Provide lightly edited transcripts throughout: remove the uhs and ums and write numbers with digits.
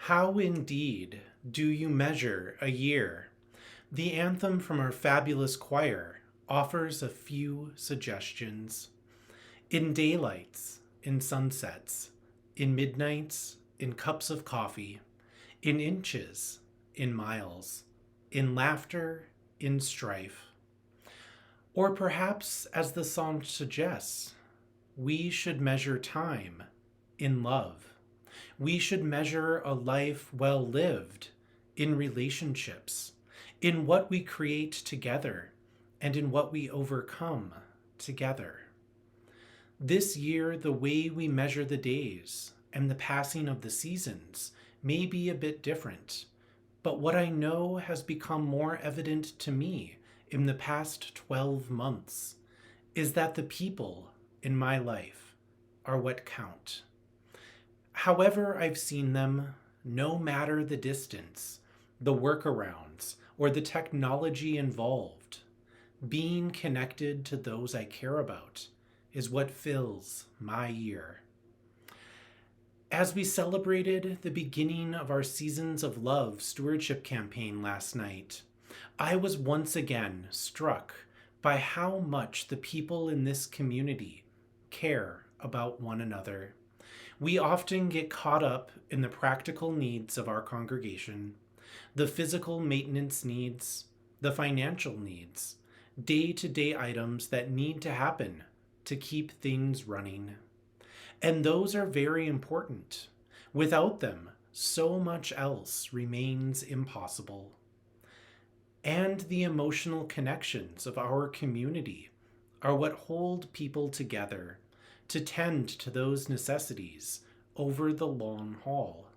How indeed do you measure a year? The anthem from our fabulous choir offers a few suggestions. In daylights, in sunsets, in midnights, in cups of coffee, in inches, in miles, in laughter, in strife. Or perhaps, as the psalm suggests, we should measure time in love. We should measure a life well lived in relationships, in what we create together, and in what we overcome together. This year, the way we measure the days and the passing of the seasons may be a bit different, but what I know has become more evident to me in the past 12 months is that the people in my life are what count. However I've seen them, no matter the distance, the workarounds, or the technology involved, being connected to those I care about is what fills my year. As we celebrated the beginning of our Seasons of Love stewardship campaign last night, I was once again struck by how much the people in this community care about one another. We often get caught up in the practical needs of our congregation, the physical maintenance needs, the financial needs, day-to-day items that need to happen to keep things running. And those are very important. Without them, so much else remains impossible. And the emotional connections of our community are what hold people together to tend to those necessities over the long haul.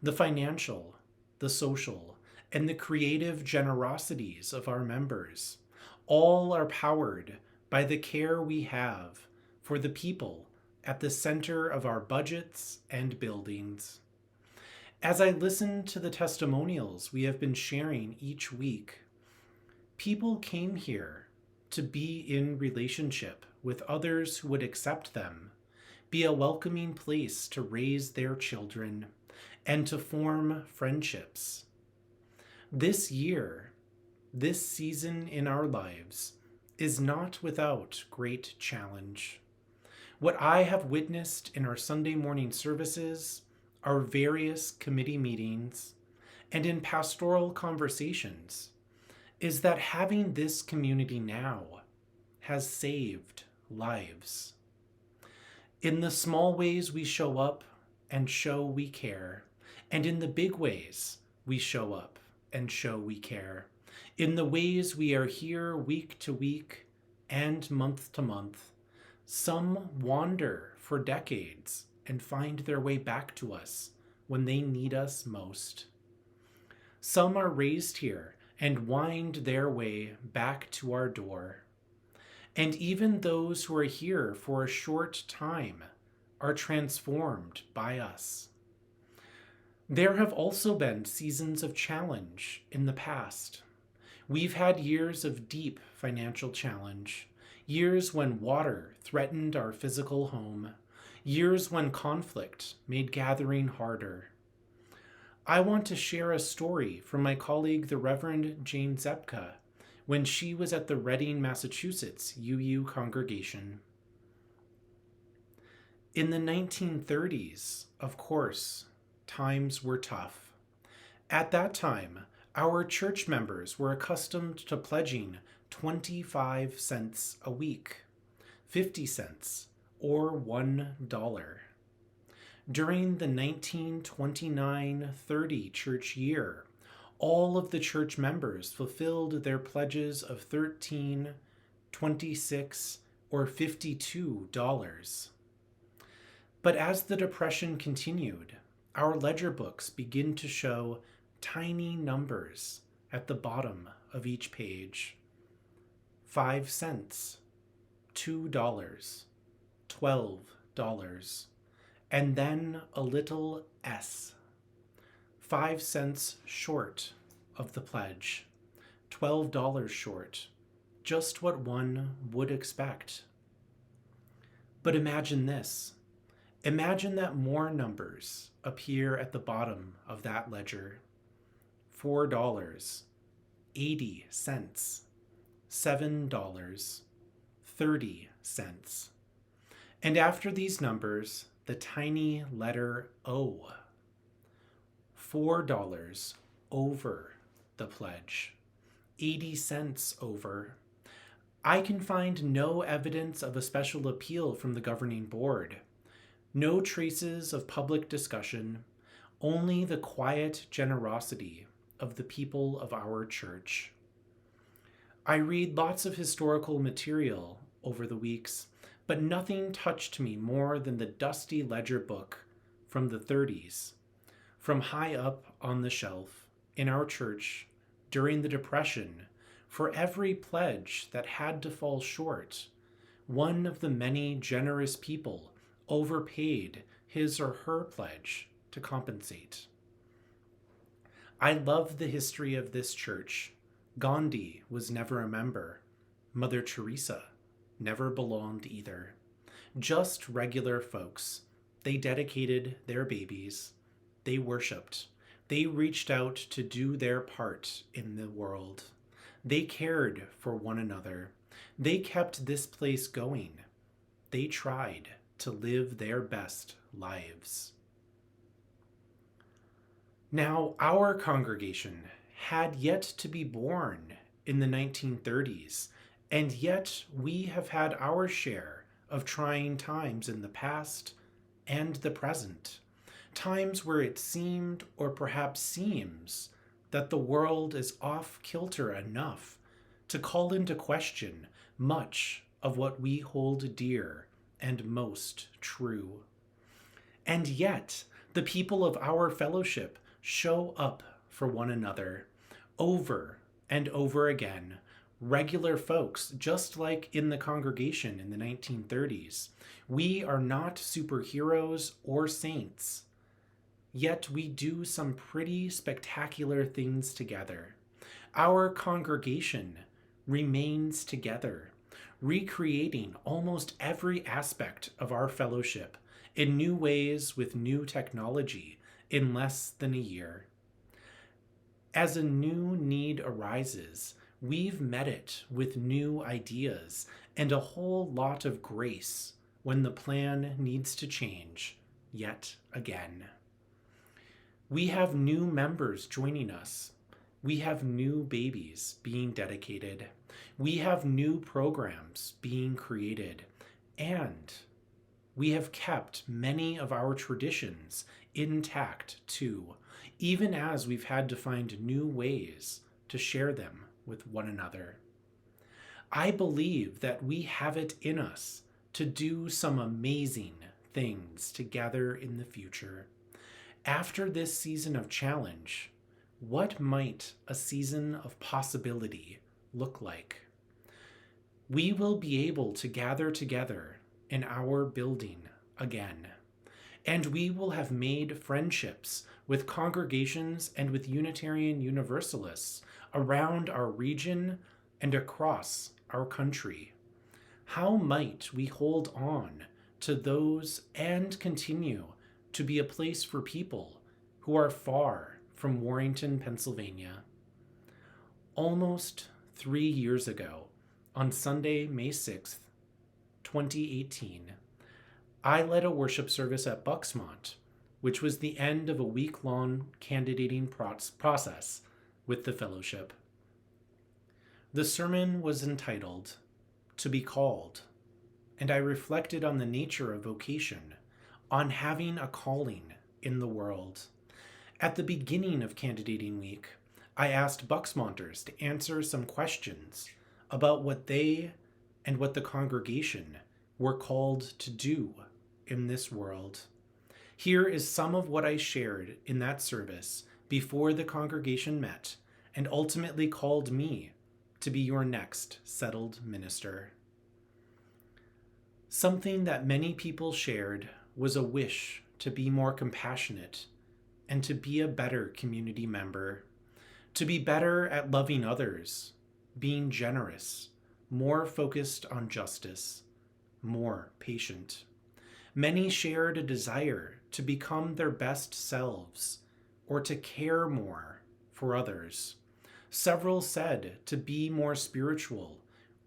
The financial, the social, and the creative generosities of our members all are powered by the care we have for the people at the center of our budgets and buildings. As I listen to the testimonials we have been sharing each week, people came here to be in relationship with others who would accept them, be a welcoming place to raise their children, and to form friendships. This year, this season in our lives, is not without great challenge. What I have witnessed in our Sunday morning services, our various committee meetings, and in pastoral conversations is that having this community now has saved lives. In the small ways we show up and show we care, and in the big ways we show up and show we care, in the ways we are here week to week and month to month, some wander for decades and find their way back to us when they need us most. Some are raised here and wind their way back to our door. And even those who are here for a short time are transformed by us. There have also been seasons of challenge in the past. We've had years of deep financial challenge, years when water threatened our physical home, years when conflict made gathering harder. I want to share a story from my colleague, the Reverend Jane Zepka, when she was at the Reading, Massachusetts UU congregation. In the 1930s, of course, times were tough. At that time, our church members were accustomed to pledging 25 cents a week, 50 cents, or $1. During the 1929-30 church year, all of the church members fulfilled their pledges of $13, $26, or $52. But as the Depression continued, our ledger books begin to show tiny numbers at the bottom of each page. 5 cents, $2, $12, and then a little s. 5 cents short of the pledge, $12 short, just what one would expect. But imagine this. Imagine that more numbers appear at the bottom of that ledger. $4, 80 cents, $7, 30 cents. And after these numbers, the tiny letter O. $4 over the pledge, 80 cents over. I can find no evidence of a special appeal from the governing board. No traces of public discussion, only the quiet generosity of the people of our church. I read lots of historical material over the weeks, but nothing touched me more than the dusty ledger book from the 30s, from high up on the shelf in our church during the Depression. For every pledge that had to fall short, one of the many generous people overpaid his or her pledge to compensate. I love the history of this church. Gandhi was never a member. Mother Teresa never belonged either. Just regular folks. They dedicated their babies. They worshiped. They reached out to do their part in the world. They cared for one another. They kept this place going. They tried to live their best lives. Now, our congregation had yet to be born in the 1930s, and yet we have had our share of trying times in the past and the present. Times where it seemed, or perhaps seems, that the world is off kilter enough to call into question much of what we hold dear and most true. And yet, the people of our fellowship show up for one another over and over again. Regular folks, just like in the congregation in the 1930s. We are not superheroes or saints. Yet we do some pretty spectacular things together. Our congregation remains together, recreating almost every aspect of our fellowship in new ways with new technology in less than a year. As a new need arises, we've met it with new ideas and a whole lot of grace when the plan needs to change yet again. We have new members joining us. We have new babies being dedicated. We have new programs being created. And we have kept many of our traditions intact too, even as we've had to find new ways to share them with one another. I believe that we have it in us to do some amazing things together in the future. After this season of challenge, what might a season of possibility look like? We will be able to gather together in our building again, and we will have made friendships with congregations and with Unitarian Universalists around our region and across our country. How might we hold on to those and continue to be a place for people who are far from Warrenton, Pennsylvania? Almost 3 years ago, on Sunday, May 6th, 2018, I led a worship service at BuxMont, which was the end of a week-long candidating process with the fellowship. The sermon was entitled, "To Be Called," and I reflected on the nature of vocation, on having a calling in the world. At the beginning of candidating week, I asked BuxMonters to answer some questions about what they and what the congregation were called to do in this world. Here is some of what I shared in that service before the congregation met and ultimately called me to be your next settled minister. Something that many people shared was a wish to be more compassionate and to be a better community member, to be better at loving others, being generous, more focused on justice, more patient. Many shared a desire to become their best selves or to care more for others. Several said to be more spiritual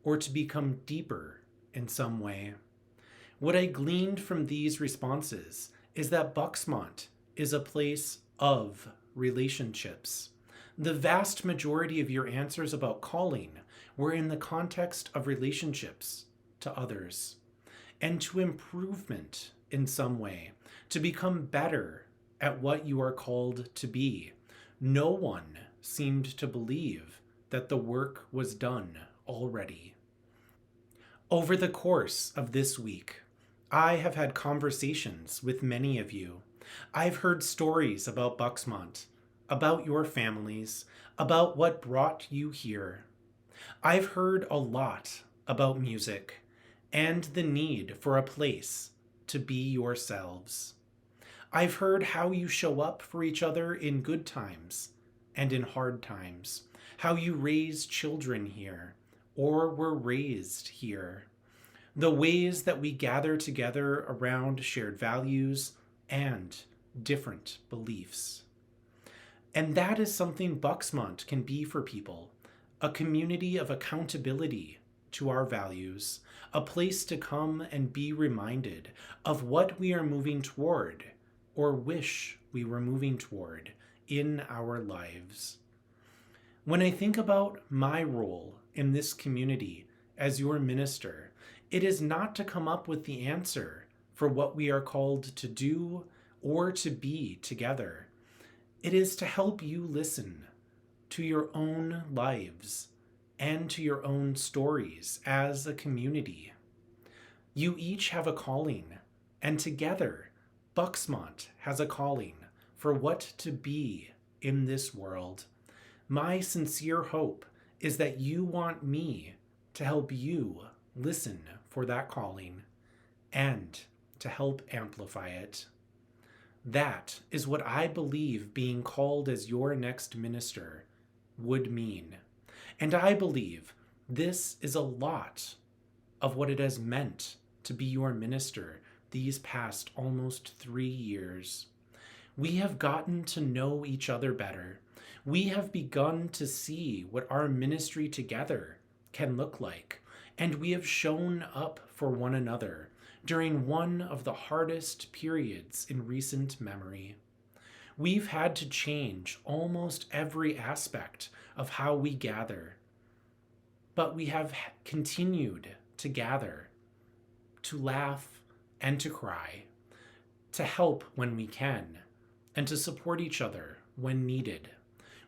or to become deeper in some way. What I gleaned from these responses is that BuxMont is a place of relationships. The vast majority of your answers about calling were in the context of relationships to others and to improvement in some way, to become better at what you are called to be. No one seemed to believe that the work was done already. Over the course of this week, I have had conversations with many of you. I've heard stories about BuxMont, about your families, about what brought you here. I've heard a lot about music and the need for a place to be yourselves. I've heard how you show up for each other in good times and in hard times, how you raise children here or were raised here, the ways that we gather together around shared values and different beliefs. And that is something BuxMont can be for people, a community of accountability to our values, a place to come and be reminded of what we are moving toward or wish we were moving toward in our lives. When I think about my role in this community as your minister, it is not to come up with the answer for what we are called to do or to be together. It is to help you listen to your own lives and to your own stories as a community. You each have a calling, and together, BuxMont has a calling for what to be in this world. My sincere hope is that you want me to help you listen for that calling and to help amplify it. That is what I believe being called as your next minister would mean. And I believe this is a lot of what it has meant to be your minister these past almost 3 years. We have gotten to know each other better. We have begun to see what our ministry together can look like, and we have shown up for one another during one of the hardest periods in recent memory. We've had to change almost every aspect of how we gather, but we have continued to gather, to laugh and to cry, to help when we can, and to support each other when needed.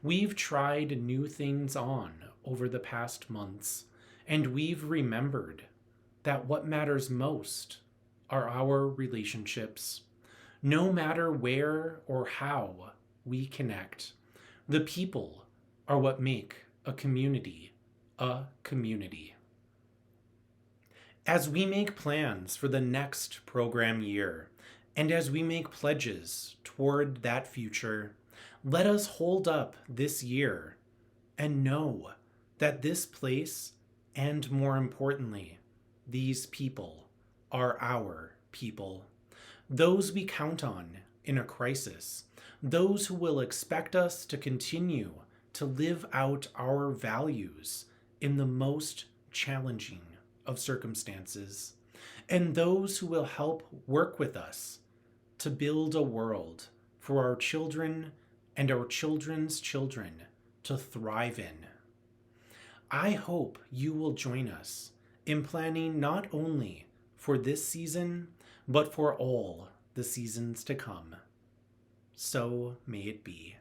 We've tried new things on over the past months, and we've remembered that what matters most are our relationships. No matter where or how we connect, the people are what make a community a community. As we make plans for the next program year, and as we make pledges toward that future, let us hold up this year and know that this place, and more importantly, these people, are our people. Those we count on in a crisis, those who will expect us to continue to live out our values in the most challenging of circumstances, and those who will help work with us to build a world for our children and our children's children to thrive in. I hope you will join us in planning not only for this season, but for all the seasons to come. So may it be.